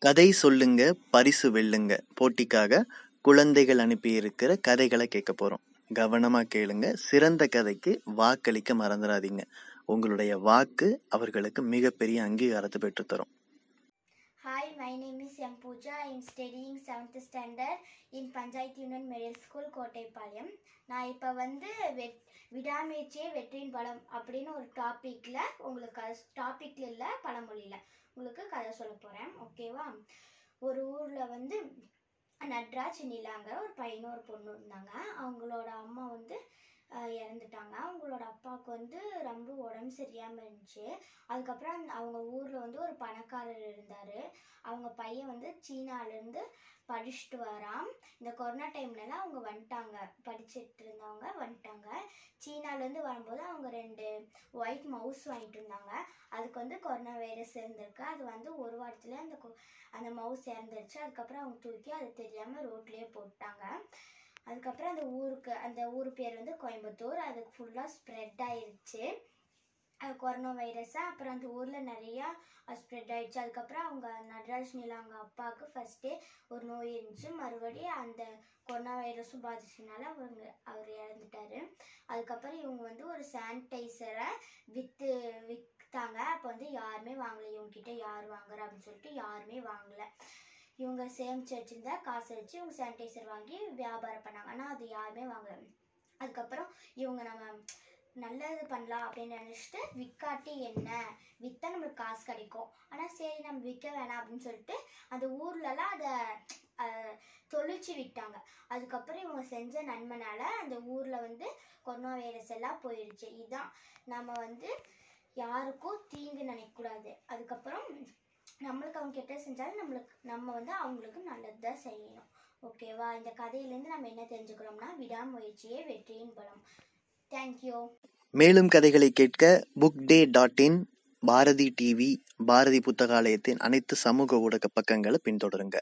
கதை சொல்லுங்க பரிசு வெல்லுங்க போட்டிக்காக குழந்தைகள் அனுப்பியிருக்கிற கதைகளை கேட்க போறோம். கவனமா கேளுங்க. சிறந்த கதைக்கு வாக்களிக்க மறந்துடாதீங்க. உங்களுடைய வாக்கு அவர்களுக்கு மிகப்பெரிய அங்கீகாரத்தை பெற்றுத்தரும். Hi, my name is M. Pooja. I am studying 7th standard in Panchayat Union Middle School, Kottaipalayam. நான் இப்போ விடாமுயற்சியே வெற்றியின் பலம் அப்படின்னு ஒரு டாப்பிக்கில் டாப்பிக்கில் இல்லை பழமொழியில் உங்களுக்கு கதை சொல்ல போகிறேன். ஓகேவா? ஒரு ஊரில் நட்ராஜ் நிலாங்க ஒரு பையனும் ஒரு பொண்ணு இருந்தாங்க. அவங்களோட அம்மா இறந்துட்டாங்க. அவங்களோட அப்பாவுக்கு ரொம்ப உடம்பு சரியாமல் இருந்துச்சு. அதுக்கப்புறம் அவங்க ஊரில் ஒரு பணக்காரர் இருந்தார். அவங்க பையன் சீனாலேருந்து படிச்சுட்டு வரான். இந்த கொரோனா டைம்லலாம் அவங்க வந்துட்டாங்க, படிச்சுட்டு இருந்தவங்க வந்துட்டாங்க. சீனாலேருந்து வரும்போது அவங்க 2 ஒயிட் மவுஸ் வாங்கிட்டு இருந்தாங்க. அதுக்கு கொரோனா வைரஸ் இருந்திருக்கு. அது ஒரு வாரத்தில் அந்த மவுஸ் இறந்துருச்சு. அதுக்கப்புறம் அவங்க தூக்கி அது தெரியாமல் ரோட்லேயே போட்டாங்க. அதுக்கப்புறம் அந்த ஊர் பேர் கோயம்புத்தூர். அது ஃபுல்லாக ஸ்ப்ரெட் ஆயிடுச்சு கொரோனா வைரஸை. அப்புறம் அந்த ஊரில் நிறையா ஸ்ப்ரெட் ஆயிடுச்சு. அதுக்கப்புறம் அவங்க நட்ராஜ் நிலாங்க அப்பாவுக்கு ஃபஸ்ட்டே ஒரு நோய் இருந்துச்சு. மறுபடியும் அந்த கொரோனா வைரஸும் பாதிச்சதுனால அவர் இறந்துட்டார். அதுக்கப்புறம் இவங்க ஒரு சானிடைசரை விற்றாங்க. அப்போ யாருமே வாங்கலை. இவங்ககிட்ட யார் வாங்குறா அப்படின்னு சொல்லிட்டு யாருமே வாங்கலை. இவங்க சேமிச்சு வச்சுருந்தா காசை வச்சு இவங்க சானிடைசர் வாங்கி வியாபாரம் பண்ணாங்க. ஆனால் அது யாருமே வாங்கலை. அதுக்கப்புறம் இவங்க நம்ம நல்லது பண்ணலாம் அப்படின்னு நினச்சிட்டு விற்காட்டி என்ன, விற்றா நம்மளுக்கு காசு கிடைக்கும், ஆனால் சரி நம்ம விற்க வேணாம் அப்படின்னு சொல்லிட்டு அந்த ஊர்லலாம் அதை தொழிச்சு விட்டாங்க. அதுக்கப்புறம் இவங்க செஞ்ச நன்மைனால அந்த ஊரில் கொரோனா வைரஸ் எல்லாம் போயிடுச்சு. இதுதான் நம்ம யாருக்கும் தீங்கு நினைக்கக்கூடாது. அதுக்கப்புறம் நம்மளுக்கு அவங்க கெட்டது செஞ்சாலும் நம்ம அவங்களுக்கு நல்லது தான் செய்யணும். ஓகேவா? இந்த கதையிலேருந்து நம்ம என்ன தெரிஞ்சுக்கிறோம்னா, விடாமுயற்சியே வெற்றியின் பலம். தேங்க்யூ. மேலும் கதைகளை கேட்க bookday.in, பாரதி டிவி, பாரதி புத்தகாலயத்தின் அனைத்து சமூக ஊடக பக்கங்களை பின்தொடருங்க.